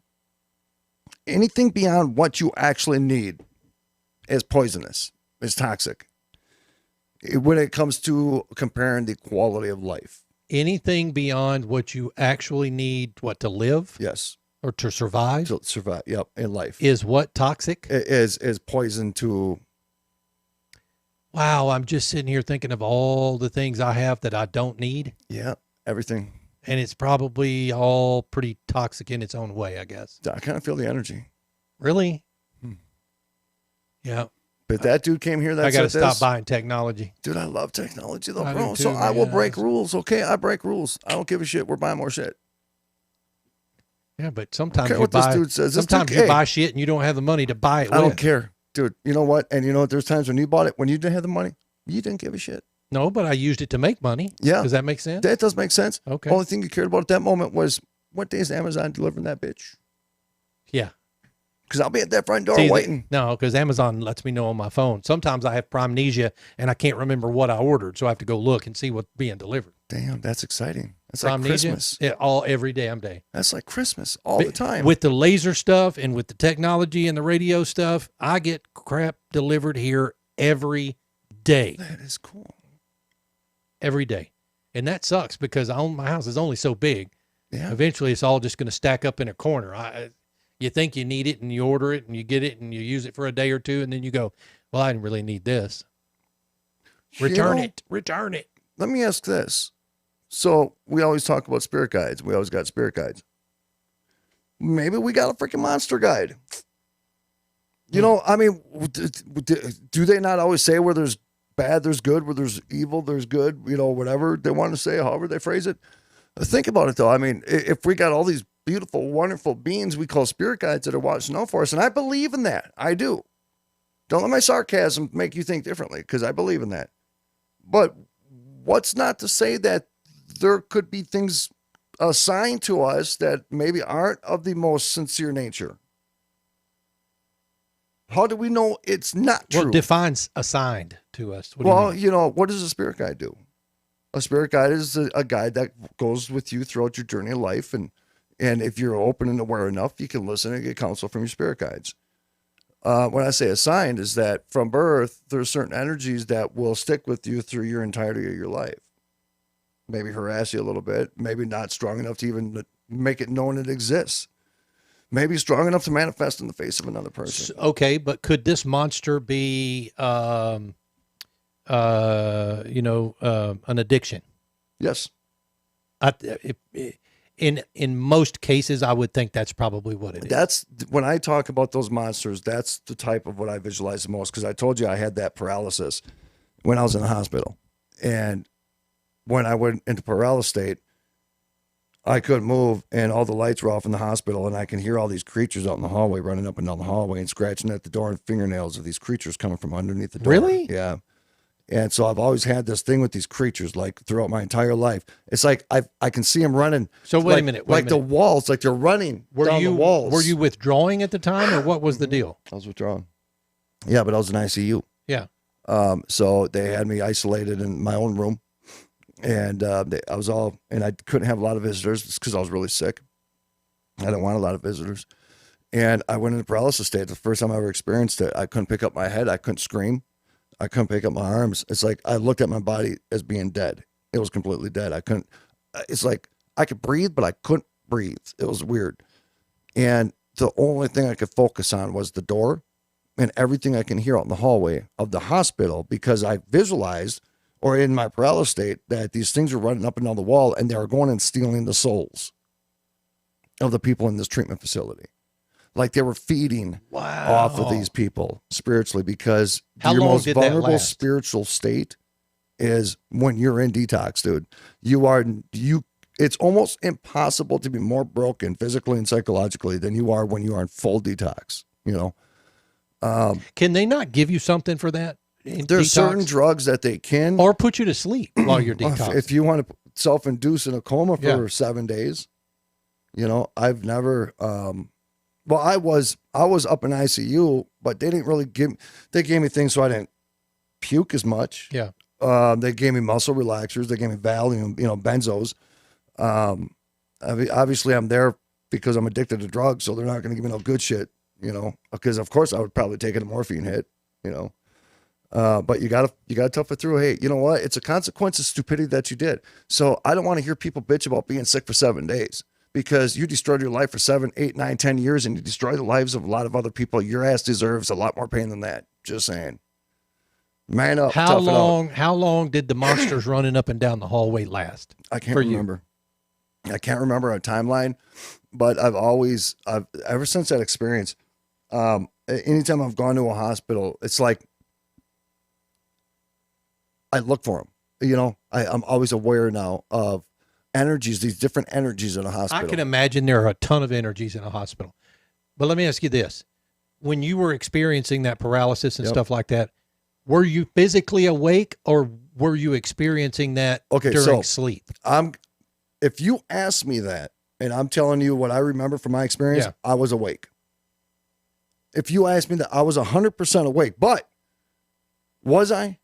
anything beyond what you actually need is poisonous, is toxic. When it comes to comparing the quality of life. Anything beyond what you actually need, to live? Yes. Or to survive? To survive, yep, in life. Is what toxic? It is poison to... Wow, I'm just sitting here thinking of all the things I have that I don't need. Yeah, everything. And it's probably all pretty toxic in its own way, I guess. I kind of feel the energy. Really? Yeah. But that dude came here. I got to stop buying technology. Dude, I love technology though, I bro. do too, So I will man. break rules. Okay, I break rules. I don't give a shit. We're buying more shit. Yeah, but sometimes care you what this buy. dude says. This Sometimes dude- you hey. buy shit and you don't have the money to buy it. I don't with. care, dude. You know what? And you know what? There's times when you bought it when you didn't have the money, you didn't give a shit. No, but I used it to make money. Yeah. Does that make sense? That does make sense. Okay. Only thing you cared about at that moment was what day is Amazon delivering that bitch? Yeah. Because I'll be at that front door See, waiting. No, because Amazon lets me know on my phone. Sometimes I have primnesia and I can't remember what I ordered, so I have to go look and see what's being delivered. Damn, that's exciting. That's like Primnesia, Christmas. every damn day. That's like Christmas all the time. With the laser stuff and with the technology and the radio stuff, I get crap delivered here every day. That is cool. Every day. And that sucks because my house is only so big. Yeah. Eventually, it's all just going to stack up in a corner. You think you need it and you order it and you get it and you use it for a day or two and then you go, well, I didn't really need this. Return it. Return it. Let me ask this. So we always talk about spirit guides. We always got spirit guides. Maybe we got a freaking monster guide. You know, I mean, do they not always say where there's bad, there's good, where there's evil, there's good, whatever they want to say, however they phrase it? Think about it, though. I mean, if we got all these beautiful, wonderful beings we call spirit guides that are watching out for us, and I believe in that. I do. Don't let my sarcasm make you think differently, because I believe in that. But what's not to say that there could be things assigned to us that maybe aren't of the most sincere nature? How do we know it's not true? What defines assigned to us? What do you mean? What does a spirit guide do? A spirit guide is a guide that goes with you throughout your journey of life. And if you're open and aware enough, you can listen and get counsel from your spirit guides. When I say assigned is that from birth, there's certain energies that will stick with you through your entirety of your life. Maybe harass you a little bit, maybe not strong enough to even make it known it exists. Maybe strong enough to manifest in the face of another person. Okay, but could this monster be, an addiction? Yes. In most cases, I would think that's probably what it is. That's when I talk about those monsters. That's the type of what I visualize the most. Because I told you I had that paralysis when I was in the hospital, and when I went into paralysis state, I couldn't move, and all the lights were off in the hospital, and I can hear all these creatures out in the hallway running up and down the hallway and scratching at the door, and fingernails of these creatures coming from underneath the door. Really? Yeah. And so I've always had this thing with these creatures, like throughout my entire life. It's like I can see them running. So wait like, a minute. The walls, like they're running down the walls. Were you withdrawing at the time, or what was the deal? I was withdrawing. Yeah, but I was in ICU. Yeah. So they had me isolated in my own room, and I couldn't have a lot of visitors because I was really sick. I didn't want a lot of visitors. And I went into paralysis state. The first time I ever experienced it, I couldn't pick up my head. I couldn't scream. I couldn't pick up my arms. It's like I looked at my body as being dead. It was completely dead. It's like I could breathe, but I couldn't breathe. It was weird. And the only thing I could focus on was the door and everything I can hear out in the hallway of the hospital, because I visualized, or in my paralysis state, that these things are running up and down the wall and they are going and stealing the souls of the people in this treatment facility. Like they were feeding off of these people spiritually, because your most vulnerable spiritual state is when you're in detox, dude. It's almost impossible to be more broken physically and psychologically than you are when you are in full detox, you know? Can they not give you something for that? There's certain drugs that they can. Or put you to sleep while you're detox. If you want to self-induce in a coma for 7 days, you know, I've never, well, I was up in ICU, but they didn't really they gave me things so I didn't puke as much. Yeah. They gave me muscle relaxers. They gave me Valium, you know, benzos. Obviously I'm there because I'm addicted to drugs, so they're not going to give me no good shit, you know, because of course I would probably take a morphine hit, you know. But you gotta tough it through. Hey, you know what? It's a consequence of stupidity that you did. So I don't want to hear people bitch about being sick for 7 days, because you destroyed your life for 7, 8, 9, 10 years, and you destroy the lives of a lot of other people. Your ass deserves a lot more pain than that. Just saying. Man up. How long did the monsters running up and down the hallway last? I can't remember. I can't remember a timeline, but I've ever since that experience, anytime I've gone to a hospital, it's like I look for them. You know, I'm always aware now of energies, these different energies in a hospital. I can imagine there are a ton of energies in a hospital. But let me ask you this. When you were experiencing that paralysis and stuff like that, were you physically awake, or were you experiencing that during sleep? If you ask me that, and I'm telling you what I remember from my experience, I was awake. If you ask me that, I was 100% awake. But was I?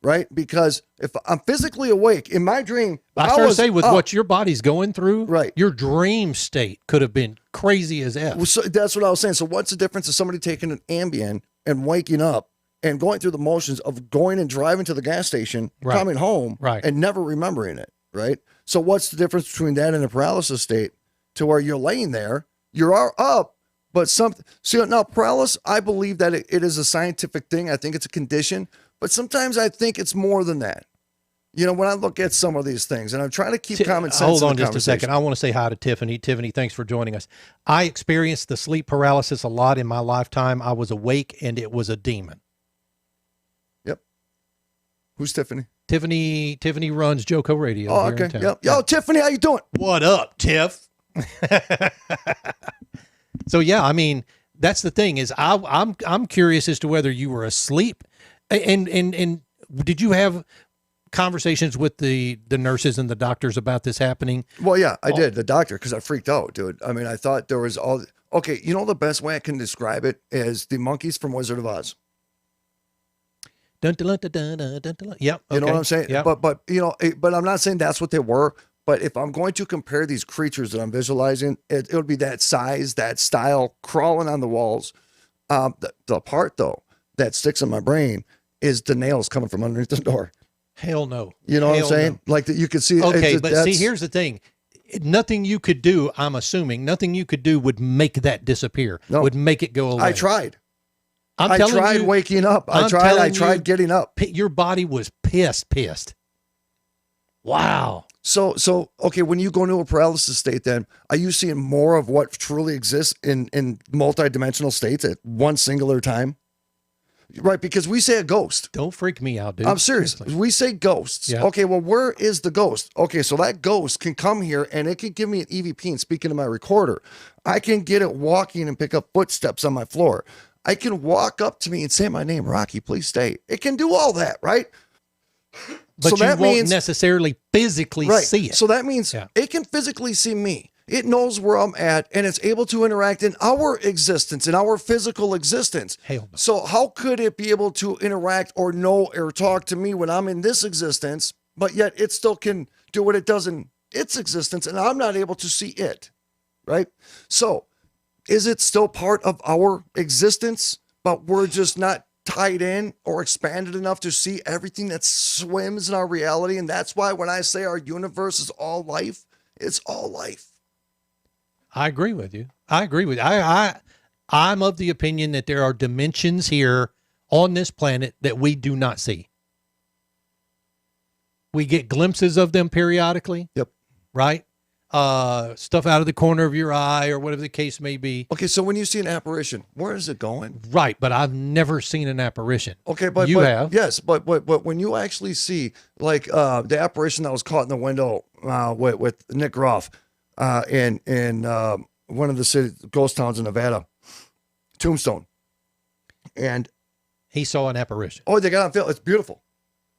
Right? Because if I'm physically awake in my dream, I started to say, with what your body's going through, right, your dream state could have been crazy as F. Well, so that's what I was saying. So what's the difference of somebody taking an Ambien and waking up and going through the motions of going and driving to the gas station, coming home, and never remembering it, right? So what's the difference between that and a paralysis state, to where you're laying there, you're up, but see, now paralysis, I believe that it is a scientific thing. I think it's a condition. But sometimes I think it's more than that. You know, when I look at some of these things, and I'm trying to keep common sense. Hold on just a second. I want to say hi to Tiffany. Tiffany, thanks for joining us. I experienced the sleep paralysis a lot in my lifetime. I was awake, and it was a demon. Yep. Who's Tiffany? Tiffany runs Joco Radio. Oh, okay. Yep. Yo, Tiffany, how you doing? What up, Tiff? So yeah, I mean, that's the thing is I'm curious as to whether you were asleep. And did you have conversations with the nurses and the doctors about this happening? Well, yeah, I did. The doctor, because I freaked out, dude. I mean, I thought there was okay, you know, the best way I can describe it is the monkeys from Wizard of Oz. Dun, dun, dun, dun, dun, dun, dun. Yep. You know what I'm saying? Yep. But you know, but I'm not saying that's what they were. But if I'm going to compare these creatures that I'm visualizing, it would be that size, that style, crawling on the walls. The part, though, that sticks in my brain is the nails coming from underneath the door. Hell no. You know what I'm saying? No. Like that you could see. Okay, but see, here's the thing. Nothing you could do, I'm assuming, nothing you could do would make that disappear, would make it go away. I tried. I tried waking up. I tried getting up. Your body was pissed. Wow. So okay, when you go into a paralysis state, then are you seeing more of what truly exists in multidimensional states at one singular time? Right, because we say a ghost. Don't freak me out, dude. I'm serious. We say ghosts. Yeah. Okay, well, where is the ghost? Okay, so that ghost can come here and it can give me an EVP. And speaking to my recorder, I can get it walking and pick up footsteps on my floor. I can walk up to me and say my name, Rocky, please stay. It can do all that, right? But So you that won't means- necessarily physically Right. see it. So that means Yeah. it can physically see me. It knows where I'm at, and it's able to interact in our existence, in our physical existence. Hell no. So how could it be able to interact or know or talk to me when I'm in this existence, but yet it still can do what it does in its existence, and I'm not able to see it, right? So is it still part of our existence, but we're just not tied in or expanded enough to see everything that swims in our reality? And that's why when I say our universe is all life, it's all life. I agree with you. I'm of the opinion that there are dimensions here on this planet that we do not see. We get glimpses of them periodically. Yep. Right? Stuff out of the corner of your eye or whatever the case may be. Okay, so when you see an apparition, where is it going? Right, but I've never seen an apparition. Okay, but you but, have. Yes, but when you actually see like the apparition that was caught in the window with Nick Groff in one of the city ghost towns in Nevada, Tombstone, and He saw an apparition. they got on film. It's beautiful.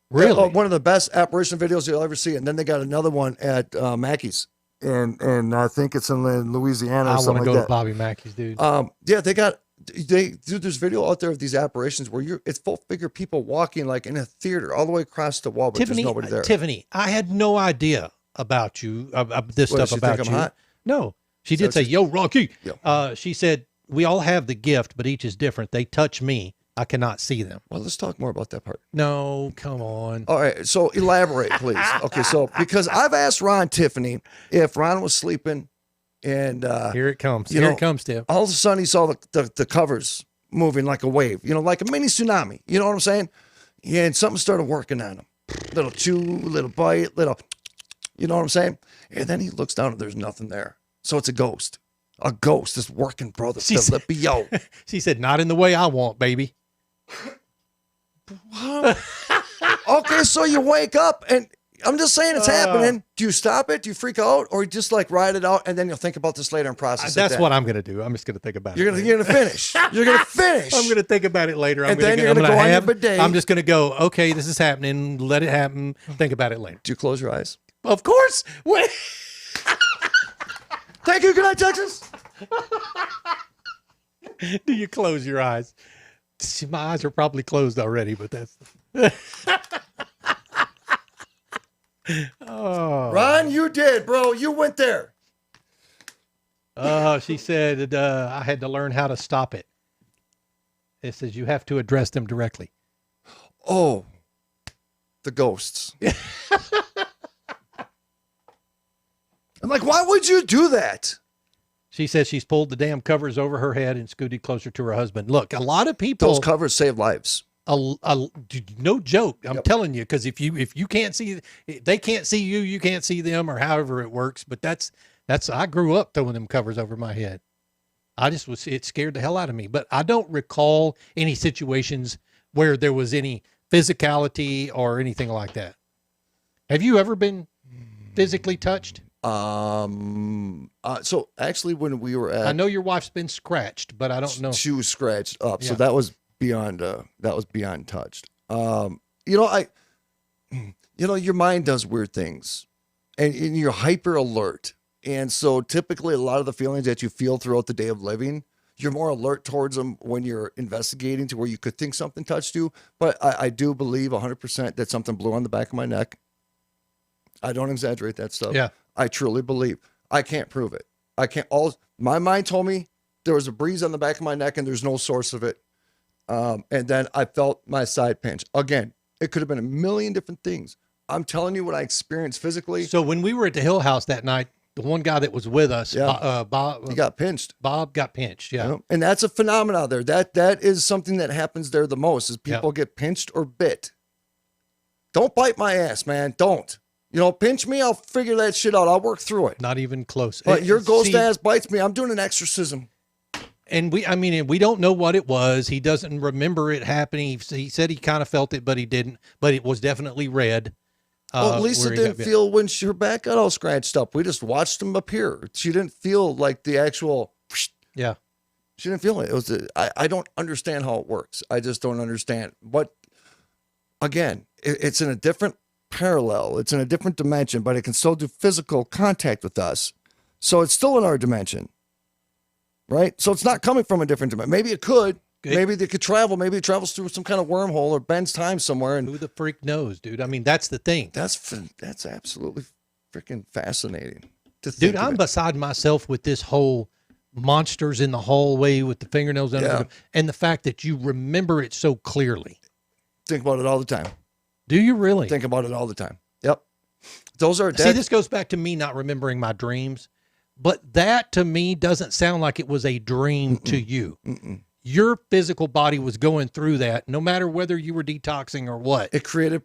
Really? One of the best apparition videos you'll ever see. And then they got another one at Mackey's, and I think it's in Louisiana or I want something to like go that. to Bobby Mackey's, dude. Yeah, they do this video out there of these apparitions where it's full figure people walking like in a theater all the way across the wall, but Tiffany, there's nobody there. Tiffany, I had no idea about you, this What, stuff she about think I'm you. hot? No, she Is that did say, what "Yo, Rocky." Yeah. She said, "We all have the gift, but each is different. They touch me. I cannot see them." Well, let's talk more about that part. No, come on. All right, so elaborate, please. Okay, so because I've asked Ron Tiffany if Ron was sleeping, and Here it comes. you Here know, it comes, Tiff. all of a sudden he saw the covers moving like a wave, like a mini tsunami. You know what I'm saying? Yeah, and something started working on him. Little chew, little bite, little, you know what I'm saying? And then he looks down and there's nothing there. So it's a ghost. A ghost is working, brother. She said- Yo. She said, "Not in the way I want, baby." Okay, so you wake up and I'm just saying it's happening. Do you stop it? Do you freak out? Or you just like ride it out and then you'll think about this later and process it That's then? what I'm gonna do. I'm just gonna think about You're it. gonna finish. You're gonna finish. I'm gonna think about it later. And then you're gonna go on your bidet. I'm just gonna go. Okay, this is happening. Let it happen. Think about it later. Do you close your eyes? Of course. Wait. Thank you. Good night, Texas. Do you close your eyes? See, my eyes are probably closed already, but that's. Oh. Ron, you did, bro. You went there. She said I had to learn how to stop it. It says you have to address them directly. Oh, the ghosts. I'm like, why would you do that? She says she's pulled the damn covers over her head and scooted closer to her husband. Look, a lot of people. Those covers save lives. No joke. I'm telling you, because if you can't see, they can't see you, you can't see them, or however it works. But that's. I grew up throwing them covers over my head. It scared the hell out of me. But I don't recall any situations where there was any physicality or anything like that. Have you ever been physically touched? So actually, when we were at, I know your wife's been scratched, but I don't know. she was scratched up, so Yeah. that was beyond touched. Your mind does weird things, and you're hyper alert, and so typically a lot of the feelings that you feel throughout the day of living, you're more alert towards them when you're investigating to where you could think something touched you. But I do believe 100% that something blew on the back of my neck. I don't exaggerate that stuff. Yeah. I truly believe. I can't prove it. I can't. My mind told me there was a breeze on the back of my neck and there's no source of it. And then I felt my side pinch. Again, it could have been a million different things. I'm telling you what I experienced physically. So when we were at the Hill House that night, the one guy that was with us, Yeah. Bob, He got pinched. Bob got pinched. Yeah. You know? And that's a phenomenon there. That is something that happens there the most is people get pinched or bit. Don't bite my ass, man. Don't. Pinch me. I'll figure that shit out. I'll work through it. Not even close. But your ghost See, ass bites me. I'm doing an exorcism. And we don't know what it was. He doesn't remember it happening. He said he kind of felt it, but he didn't. But it was definitely red. Well, Lisa where he got didn't bit. feel when her back got all scratched up. We just watched him appear. She didn't feel like the actual. Yeah. She didn't feel it. I don't understand how it works. I just don't understand. But again, it's in a different parallel. It's in a different dimension, but it can still do physical contact with us. So it's still in our dimension, right? So it's not coming from a different dimension. Maybe it could. Good. Maybe they could travel. Maybe it travels through some kind of wormhole or bends time somewhere. And Who the freak knows, dude? I mean, that's the thing. that's absolutely freaking fascinating. To Dude, think of I'm it. beside myself with this whole monsters in the hallway with the fingernails under Yeah. them, and the fact that you remember it so clearly. Think about it all the time. Do you really? Think about it all the time. Yep. Those are See, this goes back to me not remembering my dreams, but that to me doesn't sound like it was a dream to you. Your physical body was going through that, no matter whether you were detoxing or what. It created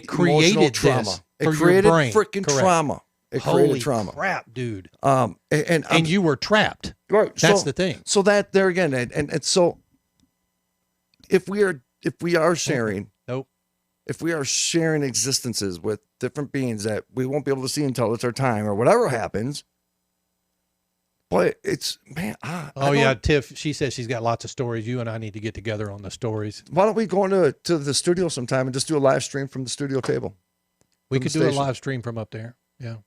Created trauma. this It for created your brain. freaking Correct. trauma. It Holy created trauma. crap, dude! And And you were trapped. right, That's so, the thing. So that there again, and so if we are sharing, Nope. if we are sharing existences with different beings that we won't be able to see until it's our time or whatever happens, boy, it's man. Oh yeah, Tiff. She says she's got lots of stories. You and I need to get together on the stories. Why don't we go into to the studio sometime and just do a live stream from the studio table? We From could the do a station. live stream from up there. Yeah.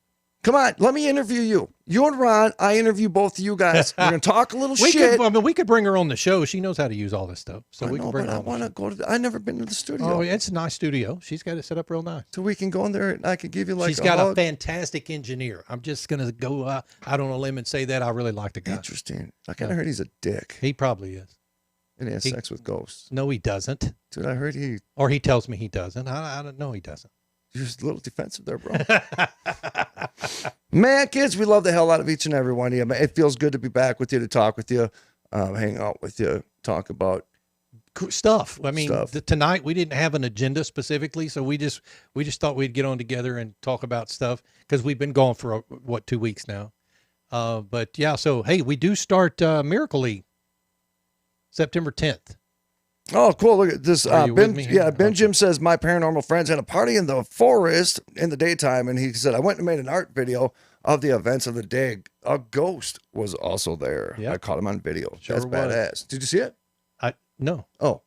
Come on, let me interview you. You and Ron, I interview both of you guys. We're gonna talk a little shit. We could bring her on the show. She knows how to use all this stuff, so I we know, can bring but her I on. want to go to. I never been to the studio. Oh, yeah, it's a nice studio. She's got it set up real nice. So we can go in there and I can give you like She's a got hug. a fantastic engineer. I'm just gonna go out on a limb and say that I really like the guy. Interesting. I kind of heard he's a dick He probably is. and he has He- sex with ghosts. No, he doesn't. Dude, I heard Or he tells me he doesn't. I don't know. He doesn't. you're just a little defensive there, bro. Man, kids, we love the hell out of each and every one of you. Man, it feels good to be back with you, to talk with you, hang out with you, talk about Stuff. I mean, Stuff. Tonight we didn't have an agenda specifically, so we just thought we'd get on together and talk about stuff because we've been going for 2 weeks now. But yeah, so hey, we do start Miracle League September 10th. Oh, cool. Look at this. Are you Ben, with me here? yeah, Ben Okay. Jim says, my paranormal friends had a party in the forest in the daytime. And he said, I went and made an art video of the events of the day. A ghost was also there. Yep. I caught him on video. Sure That's was. badass. Did you see it? No. Oh,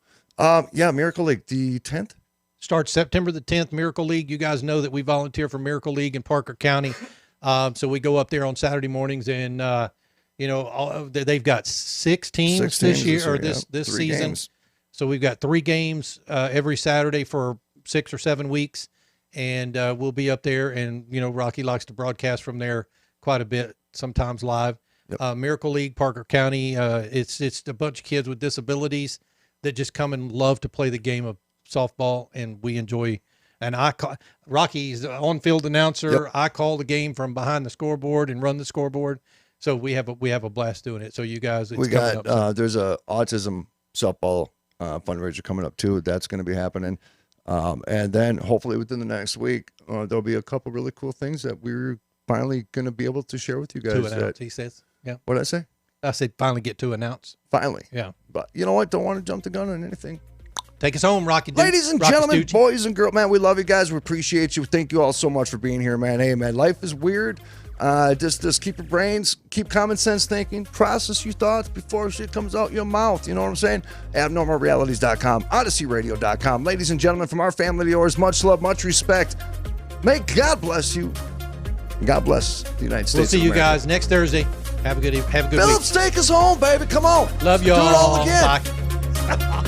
yeah, Miracle League, the 10th. Starts September the 10th, Miracle League. You guys know that we volunteer for Miracle League in Parker County. So we go up there on Saturday mornings and, they've got 6 teams this year or this yeah. 3 season. games. So we've got 3 games every Saturday for 6 or 7 weeks. And we'll be up there. And, Rocky likes to broadcast from there quite a bit, sometimes live. Yep. Miracle League, Parker County. It's a bunch of kids with disabilities that just come and love to play the game of softball, and we enjoy. And Rocky's the on-field announcer. Yep. I call the game from behind the scoreboard and run the scoreboard. So we have a blast doing it. So you guys, it's We coming got, up. there's a autism softball fundraiser coming up too. That's going to be happening. And then hopefully within the next week, there'll be a couple really cool things that we're finally going to be able to share with you guys. To announce, That, he says. Yeah. what did I say? I said finally get to announce. Finally. Yeah. But you know what? Don't want to jump the gun on anything. Take us home, Rocky. Ladies and Rocky gentlemen, Stucci. boys and girls, man, we love you guys. We appreciate you. Thank you all so much for being here, man. Hey, man, life is weird. Just keep your brains, keep common sense thinking, process your thoughts before shit comes out your mouth. You know what I'm saying? AbnormalRealities.com, OdysseyRadio.com. Ladies and gentlemen, from our family to yours, much love, much respect. May God bless you. God bless the United States. We'll see of you America. guys next Thursday. Have a good week. Phillips, take us home, baby. Come on. Love Do it all y'all. again. Bye.